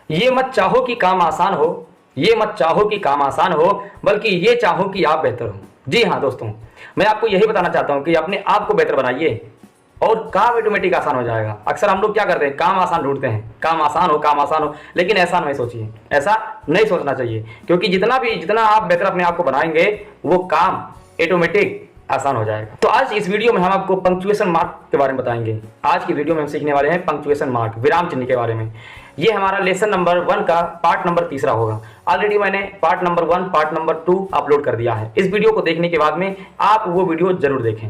ये मत चाहो कि काम आसान हो, ये मत चाहो कि काम आसान हो, बल्कि ये चाहो कि आप बेहतर हो। जी हाँ दोस्तों, मैं आपको यही बताना चाहता हूँ कि अपने आप को बेहतर बनाइए और काम ऑटोमेटिक आसान हो जाएगा। अक्सर हम लोग क्या करते हैं, काम आसान ढूंढते हैं, काम आसान हो, काम आसान हो, लेकिन ऐसा नहीं सोचिए, ऐसा नहीं सोचना चाहिए, क्योंकि जितना आप बेहतर अपने आप को बनाएंगे वो काम ऑटोमेटिक आसान हो जाएगा। तो आज इस वीडियो में हम आपको पंक्चुएशन मार्क के बारे में बताएंगे। आज की वीडियो में हम सीखने वाले हैं पंक्चुएशन मार्क, विराम चिन्ह के बारे में। ये हमारा लेसन नंबर 1 का पार्ट नंबर 3 होगा। ऑलरेडी मैंने part number 1, part number 2 upload कर दिया है। इस वीडियो को देखने के बाद में आप वो वीडियो जरूर देखें।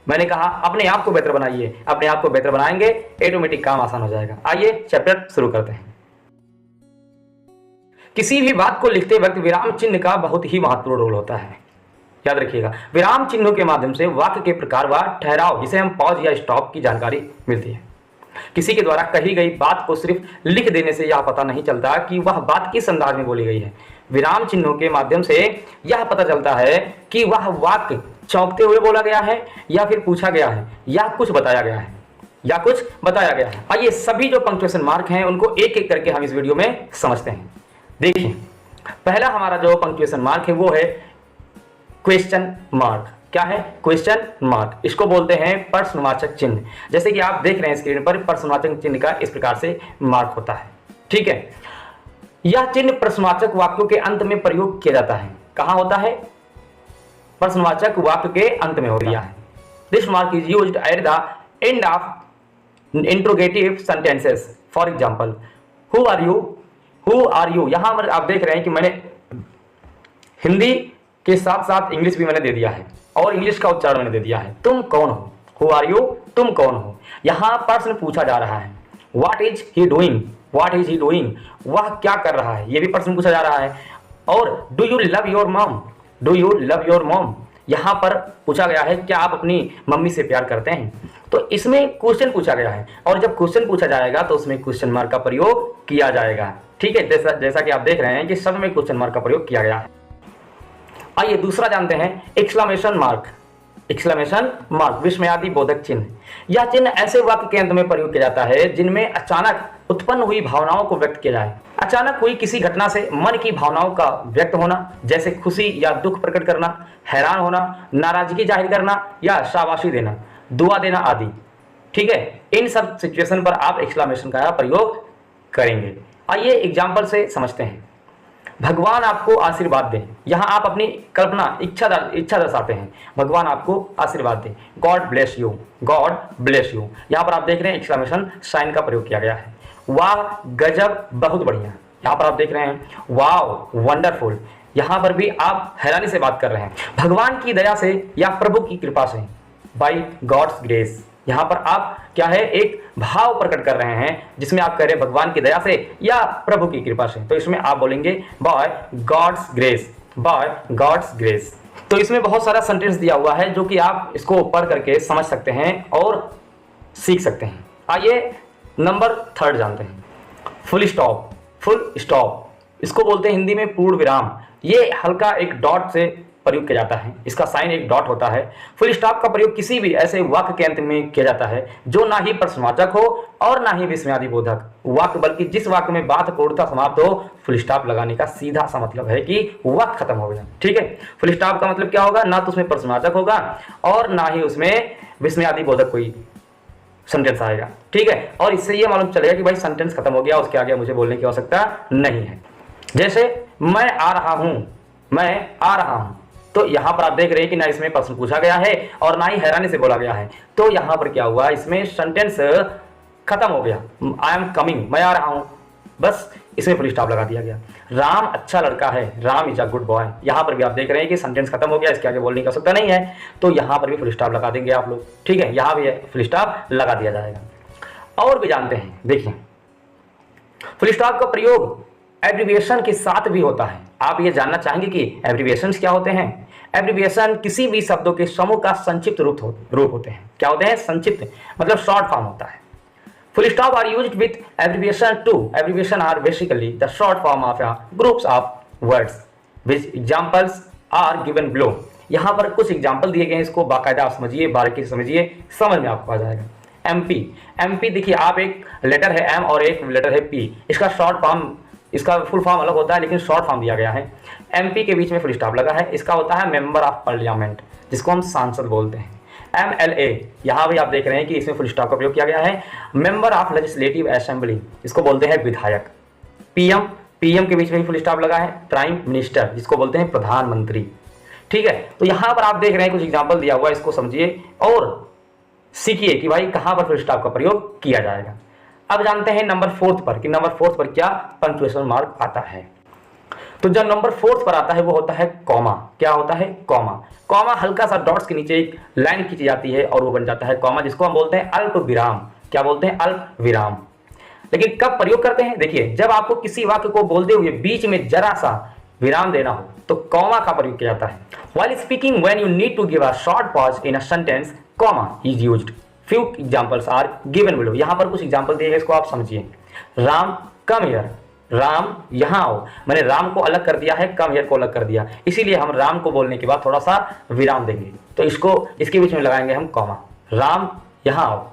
मैंने कहा अपने आप को बेहतर बनाइए, अपने आप को बेहतर बनाएंगे ऑटोमेटिक काम आसान हो जाएगा। आइए चैप्टर शुरू करते हैं। किसी भी बात को लिखते वक्त विराम चिन्ह का बहुत ही महत्वपूर्ण रोल होता है। याद रखिएगा, विराम चिन्हों के माध्यम से वाक्य के प्रकार व ठहराव, जिसे हम पॉज या स्टॉप की जानकारी मिलती है। किसी के द्वारा कही गई बात को सिर्फ लिख देने से यह पता नहीं चलता कि वह बात किस अंदाज में बोली गई है। विराम चिन्हों के माध्यम से यह पता चलता है कि वह वाक्य चौंकते हुए बोला गया है या फिर पूछा गया है या कुछ बताया गया है। आइए सभी जो पंक्चुएशन मार्क हैं उनको एक एक करके हम इस वीडियो में समझते हैं। देखिए, पहला हमारा जो पंक्चुएशन मार्क है वो है क्वेश्चन मार्क। क्या है? Question mark. इसको बोलते हैं प्रश्नवाचक चिन्ह। जैसे कि आप देख रहे हैं स्क्रीन पर, प्रश्नवाचक चिन्ह का इस प्रकार से मार्क होता है। ठीक है, यह चिन्ह प्रश्नवाचक वाक्यों के अंत में प्रयोग किया जाता है। कहां होता है? प्रश्नवाचक वाक्य के अंत में हो गया है। This mark is used at the end of interrogative sentences. For example, who are you. यहां पर आप देख रहे हैं कि मैंने हिंदी के साथ साथ इंग्लिश भी मैंने दे दिया है और इंग्लिश का उच्चारण मैंने दे दिया है। तुम कौन हो? हु आर यू, तुम कौन हो। यहां प्रश्न पूछा जा रहा है। व्हाट इज ही डूइंग, वह क्या कर रहा है, यह भी प्रश्न पूछा जा रहा है। और do you love your mom, यहां पर पूछा गया है क्या आप अपनी मम्मी से प्यार करते हैं। तो इसमें क्वेश्चन पूछा गया है और जब क्वेश्चन पूछा जाएगा तो उसमें क्वेश्चन मार्क का प्रयोग किया जाएगा। ठीक है, जैसा कि आप देख रहे हैं कि सब में क्वेश्चन मार्क का प्रयोग किया गया है। आइए दूसरा जानते हैं एक्सक्लेमेशन मार्क। विस्मयादि बोधक चिन्ह। यह चिन्ह ऐसे वाक्य के अंत में प्रयोग किया जाता है जिनमें अचानक उत्पन्न हुई भावनाओं को व्यक्त किया जाए। अचानक हुई किसी घटना से मन की भावनाओं का व्यक्त होना, जैसे खुशी या दुख प्रकट करना, हैरान होना, नाराजगी जाहिर करना या शाबाशी देना, दुआ देना आदि। ठीक है, इन सब सिचुएशन पर आप एक्सक्लेमेशन का प्रयोग करेंगे। आइए एग्जाम्पल से समझते हैं। भगवान आपको आशीर्वाद दें। यहां आप अपनी कल्पना, इच्छा दर्शाते हैं। भगवान आपको आशीर्वाद दें। God bless you. यहां पर आप देख रहे हैं एक्सक्लेमेशन साइन का प्रयोग किया गया है। वाह, गजब, बहुत बढ़िया। यहां पर आप देख रहे हैं वाव, वंडरफुल। यहां पर भी आप हैरानी से बात कर रहे हैं। भगवान की दया से या प्रभु की कृपा से, बाय गॉड्स ग्रेस। यहां पर आप क्या है, एक भाव प्रकट कर रहे हैं जिसमें आप कह रहे हैं भगवान की दया से या प्रभु की कृपा से। तो इसमें आप बोलेंगे बाय गॉड्स ग्रेस। तो इसमें बहुत सारा सेंटेंस दिया हुआ है जो कि आप इसको पढ़ करके समझ सकते हैं और सीख सकते हैं। आइए नंबर 3 जानते हैं। Full stop. इसको बोलते हैं हिंदी में पूर्ण विराम। ये हल्का एक डॉट से प्रयोग किया जाता है। इसका साइन एक डॉट होता है। फुल स्टॉप का प्रयोग किसी भी ऐसे वाक्य के अंत में किया जाता है जो ना ही प्रश्नवाचक हो और ना ही विस्मयादि बोधक वाक्य, बल्कि जिस वाक्य में बात पूर्णतः समाप्त हो। फुल स्टॉप लगाने का सीधा सा मतलब है कि वाक्य खत्म हो गया। ठीक है, फुल स्टॉप का मतलब क्या होगा, ना तो उसमें प्रश्नवाचक होगा और ना ही उसमें विस्मयादि बोधक कोई सेंटेंस आएगा। ठीक है, और इससे ये मालूम चलेगा कि भाई सेंटेंस खत्म हो गया, उसके आगे मुझे बोलने की आवश्यकता नहीं है। जैसे मैं आ रहा हूं, तो यहां पर आप देख रहे हैं कि ना इसमें प्रश्न पूछा गया है और ना ही हैरानी से बोला गया है। तो यहां पर क्या हुआ, इसमें सेंटेंस खत्म हो गया। आई एम कमिंग, मैं आ रहा हूं, बस इसमें फुल स्टॉप लगा दिया गया। राम अच्छा लड़का है, Ram is a good boy. यहां पर भी आप देख रहे हैं कि सेंटेंस खत्म हो गया, इसके आगे बोलने की आवश्यकता नहीं है। तो यहां पर भी फुल स्टॉप लगा देंगे आप लोग। ठीक है, यहां भी फुल स्टॉप लगा दिया जाएगा। और भी जानते हैं, देखिए फुल स्टॉप का प्रयोग एब्रिविएशन के साथ भी होता है। आप ये जानना चाहेंगे कि एब्रिविएशंस क्या होते हैं? एब्रिविएशन किसी भी शब्दों के समूह का संक्षिप्त रूप होते हैं। क्या होते हैं? संक्षिप्त, मतलब शॉर्ट फॉर्म होता है। Full stop are used with abbreviation too. Abbreviation are basically the short form of groups of words which examples are given below. यहां पर कुछ एग्जांपल दिए गए हैं, इसको बाकायदा आप समझिए, बारीकी से समझिए, समझ में आपको आ जाएगा। एमपी। एमपी देखिए आप, एक लेटर है एम और एक लेटर है पी, इसका शॉर्ट फॉर्म, इसका फुल फॉर्म अलग होता है लेकिन शॉर्ट फॉर्म दिया गया है। एमपी के बीच में फुल स्टॉप लगा है, इसका होता है मेंबर ऑफ पार्लियामेंट, जिसको हम सांसद बोलते हैं। एमएलए, यहाँ भी आप देख रहे हैं कि इसमें फुल स्टॉप का प्रयोग किया गया है। मेंबर ऑफ लेजिस्लेटिव असेंबली, इसको बोलते हैं विधायक। पीएम, पीएम के बीच में फुल स्टॉप लगा है। प्राइम मिनिस्टर, जिसको बोलते हैं प्रधानमंत्री। ठीक है, तो यहाँ पर आप देख रहे हैं कुछ एग्जाम्पल दिया हुआ है, इसको समझिए और सीखिए कि भाई कहाँ पर फुल स्टॉप का प्रयोग किया जाएगा। अब जानते हैं नंबर 4 पर कि नंबर 4 पर क्या पंक्चुएशन मार्क आता है। तो जब नंबर 4 पर आता है वो होता है कॉमा। क्या होता है? कॉमा। कॉमा हल्का सा डॉट्स के नीचे एक लाइन खींची जाती है और वो बन जाता है कॉमा, जिसको हम बोलते हैं अल्प विराम। क्या बोलते हैं? अल्प विराम। लेकिन कब प्रयोग करते हैं? देखिए, जब आपको किसी वाक्य को बोलते हुए बीच में जरा सा विराम देना हो तो कॉमा का प्रयोग किया जाता है। While speaking, when you need to give a short pause in a sentence, comma is used. Few examples are given below. यहाँ पर कुछ एग्जाम्पल दिए हैं, इसको आप समझिए। राम कम हियर, राम यहाँ आओ। मैंने राम को अलग कर दिया है, कम हियर को अलग कर दिया, इसीलिए हम राम को बोलने के बाद थोड़ा सा विराम देंगे, तो इसको इसके बीच में लगाएंगे हम कॉमा। राम यहाँ आओ।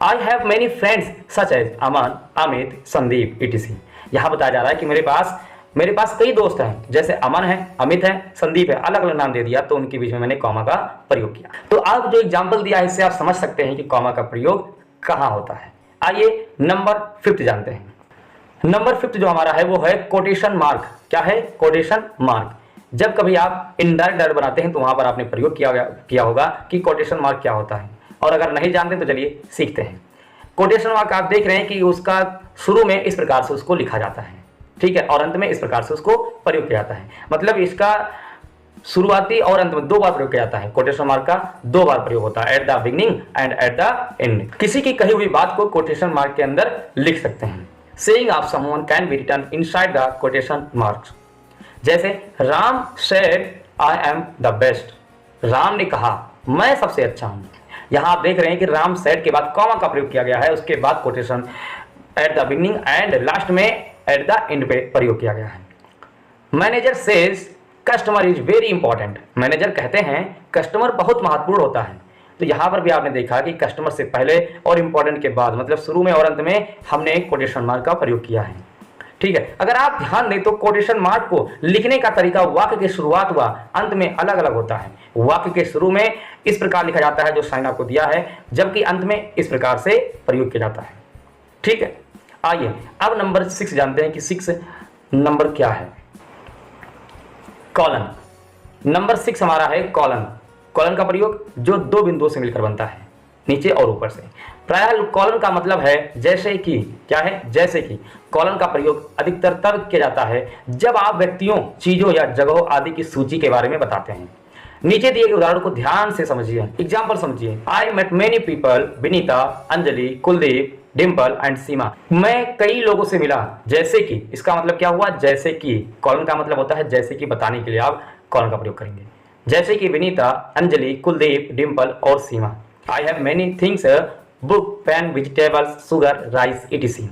I have many friends such as Aman, Amit, Sandeep etc. यहाँ बताया जा रहा है कि मेरे पास कई दोस्त हैं, जैसे अमन है, अमित है, संदीप है, अलग अलग नाम दे दिया तो उनके बीच में मैंने कॉमा का प्रयोग किया। तो आप जो एग्जाम्पल दिया है इससे आप समझ सकते हैं कि कॉमा का प्रयोग कहाँ होता है। आइए नंबर 5 जानते हैं। नंबर 5 जो हमारा है वो है कोटेशन मार्क। क्या है? Quotation mark. जब कभी आप इनडायरेक्ट वर्ड बनाते हैं तो वहां पर आपने प्रयोग किया होगा कि कोटेशन मार्क क्या होता है, और अगर नहीं जानते तो चलिए सीखते हैं। कोटेशन मार्क आप देख रहे हैं कि उसका शुरू में इस प्रकार से उसको लिखा जाता है, ठीक है, और अंत में इस प्रकार से उसको प्रयोग किया जाता है। मतलब इसका शुरुआती और अंत में 2 बार प्रयोग किया जाता है। कोटेशन मार्क का 2 बार प्रयोग होता है, at the beginning and eight the and. किसी की कही हुई बात को कोटेशन मार्क के अंदर लिख सकते हैं। Saying of someone can be written inside the quotation marks. जैसे Ram said I am the best, Ram ने कहा मैं सबसे अच्छा हूं। यहां आप देख रहे हैं कि राम सेड के बाद कॉमा का प्रयोग किया गया है, उसके बाद quotation at the beginning and last में एट द एंड पे प्रयोग किया गया है। Manager says customer is very important. Manager कहते हैं कस्टमर बहुत महत्वपूर्ण होता है। तो यहां पर भी आपने देखा कि कस्टमर से पहले और इंपॉर्टेंट के बाद, मतलब शुरू में और अंत में हमने कोटेशन मार्क का प्रयोग किया है। ठीक है, अगर आप ध्यान दें तो कोटेशन मार्क को लिखने का तरीका वाक्य के शुरुआत व अंत में अलग अलग होता है। वाक्य के शुरू में इस प्रकार लिखा जाता है जो साइन आपको दिया है, जबकि अंत में इस प्रकार से प्रयोग किया जाता है। ठीक है, आइए अब नंबर 6 जानते हैं कि 6 नंबर क्या है। कॉलन। नंबर 6 हमारा है कॉलन। कॉलन का प्रयोग जो 2 बिंदुओं से मिलकर बनता है, नीचे और ऊपर से। प्रायः कॉलन का मतलब है जैसे कि। क्या है? जैसे कि। कॉलन का प्रयोग अधिकतर तब किया जाता है जब आप व्यक्तियों, चीजों या जगहों आदि की सूची के बारे में बताते हैं। नीचे दिए गए उदाहरण को ध्यान से समझिए, एग्जाम्पल समझिए। I met many people, Vinita, Anjali, Kuldeep, Dimple and Seema. मैं कई लोगों से मिला, जैसे कि। इसका मतलब क्या हुआ? जैसे कि। कॉलन का मतलब होता है जैसे कि बताने के लिए आप कॉलन का प्रयोग करेंगे। जैसे कि विनीता, अंजलि, कुलदीप, डिम्पल और Seema. I have many things, book, pen, vegetables, sugar, rice etc.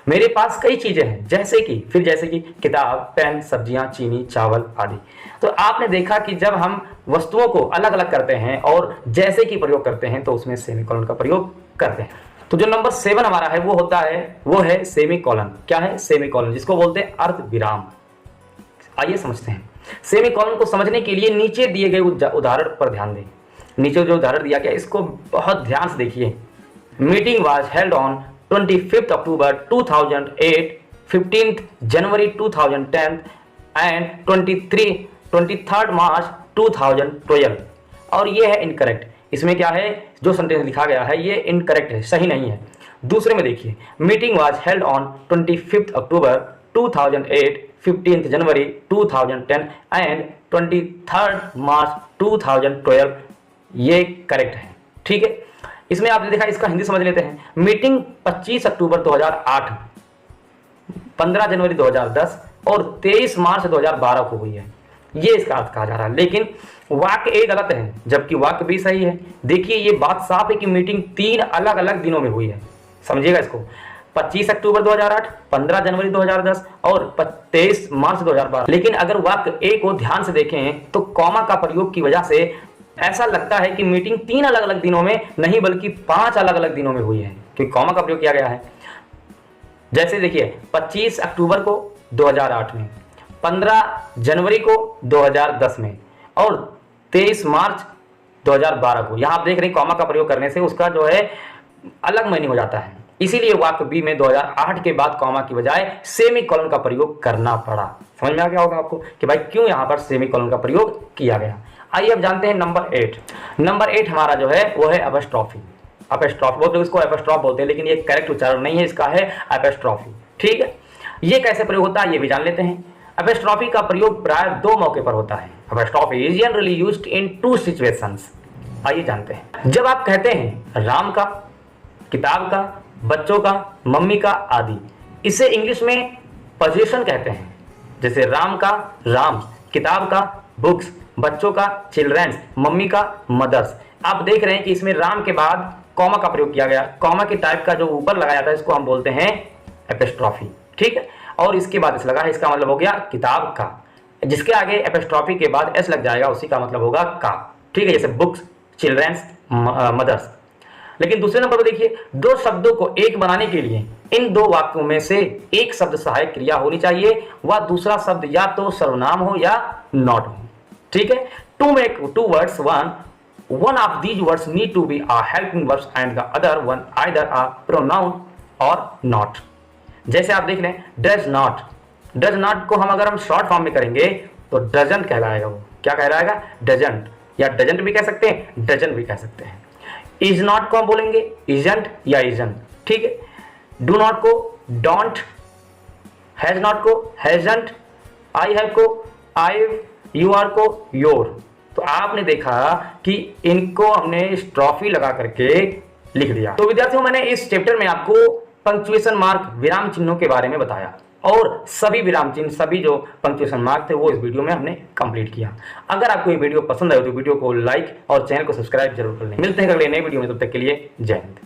मेरे पास कई चीजें हैं, जैसे कि, फिर जैसे कि किताब, पेन, सब्जियां, चीनी, चावल आदि। तो आपने देखा कि जब हम वस्तुओं को अलग अलग करते हैं और जैसे कि प्रयोग करते हैं तो उसमें सेमीकोलन का प्रयोग करते हैं। तो जो नंबर 7 हमारा है वो होता है, वो है सेमीकोलन। क्या है? सेमीकोलन, जिसको बोलते हैं अर्ध विराम। आइए समझते हैं। सेमीकोलन को समझने के लिए नीचे दिए गए उदाहरण पर ध्यान दें। नीचे जो उदाहरण दिया गया इसको बहुत ध्यान से देखिए। Meeting was held on 25 October 2008, 15 January 2010 and 23 मार्च 2012। और ये है इनकरेक्ट। इसमें क्या है? जो सेंटेंस लिखा गया है ये इनकरेक्ट है, सही नहीं है। दूसरे में देखिए, meeting was held on 25 October 2008, 15 January 2010 and 23 मार्च 2012। ये करेक्ट है। ठीक है, इसमें आपने देखा, इसका हिंदी समझ लेते हैं। मीटिंग 25 अक्टूबर 2008, 15 जनवरी 2010 और 23 मार्च 2012 को हुई है, ये इसका अर्थ कहा जा रहा है। लेकिन वाक्य ए गलत है जबकि वाक्य बी सही है। देखिए ये बात साफ है कि मीटिंग 3 अलग अलग दिनों में हुई है, समझिएगा इसको। 25 अक्टूबर 2008, 15 जनवरी 2010 और 23 मार्च 2012। लेकिन अगर वाक्य ए को ध्यान से देखें तो कॉमा का प्रयोग की वजह से ऐसा लगता है कि मीटिंग 3 अलग अलग दिनों में नहीं बल्कि 5 अलग अलग दिनों में हुई है, क्योंकि कॉमा का प्रयोग किया गया है। जैसे देखिए 25 अक्टूबर को 2008 में, 15 जनवरी को 2010 में और 23 मार्च 2012 को। यहाँ आप देख रहे हैं कॉमा का प्रयोग करने से उसका जो है अलग मीनिंग हो जाता है, इसीलिए वाक्य बी में 2008 के बाद कॉमा की बजाय सेमीकोलन का प्रयोग करना पड़ा। समझ में आ गया होगा आपको कि भाई क्यों यहाँ पर सेमीकोलन का प्रयोग किया गया। आइए अब जानते हैं नंबर 8। नंबर 8 हमारा जो है वो है एपोस्ट्रोफी। एपोस्ट्रोफी, बहुत लोग इसको एपोस्ट्रोफ बोलते हैं, लेकिन ये करेक्ट उच्चारण नहीं है, इसका है एपोस्ट्रोफी। ठीक है, ये कैसे प्रयोग होता है ये भी जान लेते हैं। एपोस्ट्रोफी का प्रयोग प्राय 2 मौके पर होता है। Apostrophe is generally used in 2 situations. आइए जानते हैं। जब आप कहते हैं राम का, किताब का, बच्चों का, मम्मी का आदि, इसे इंग्लिश में पोजेशन कहते हैं। जैसे राम का राम्स, किताब का बुक्स, बच्चों का चिल्ड्रंस, मम्मी का मदर्स। आप देख रहे हैं कि इसमें राम के बाद कॉमा का प्रयोग किया गया। कॉमा के टाइप का जो ऊपर लगाया जाता है इसको हम बोलते हैं एपोस्ट्रोफी। ठीक है, और इसके बाद एस लगा है, इसका मतलब हो गया किताब का। जिसके आगे एपोस्ट्रोफी के बाद एस लग जाएगा उसी का मतलब होगा का। ठीक है, जैसे बुक्स, चिल्ड्रंस, मदर्स। लेकिन दूसरे नंबर पर देखिए, 2 शब्दों को एक बनाने के लिए इन 2 वाक्यों में से एक शब्द सहायक क्रिया होनी चाहिए, वह दूसरा शब्द या तो सर्वनाम हो या नॉट हो। ठीक है, to make 2 words one of these words need to be a helping verb and the other one either a pronoun or not। जैसे आप देख रहे हैं does not, does not को हम अगर शॉर्ट फॉर्म में करेंगे तो doesn't कहलाएगा। वो क्या कहलाएगा? doesn't, या doesn't भी कह सकते हैं, doesn't भी कह सकते हैं। is not को हम बोलेंगे isn't या isn't। ठीक है, do not को don't, has not को hasn't, I have को I've, you are को your। तो आपने देखा कि इनको हमने स्ट्रॉफी लगा करके लिख दिया। तो विद्यार्थियों, मैंने इस चैप्टर में आपको पंक्चुएशन मार्क, विराम चिन्हों के बारे में बताया और सभी विराम चिन्ह, सभी जो पंक्चुएशन मार्क थे वो इस वीडियो में हमने कंप्लीट किया। अगर आपको ये वीडियो पसंद आए तो वीडियो को लाइक और चैनल को सब्सक्राइब जरूर कर लें। मिलते हैं अगले नए वीडियो में, तब तक के लिए जय हिंद।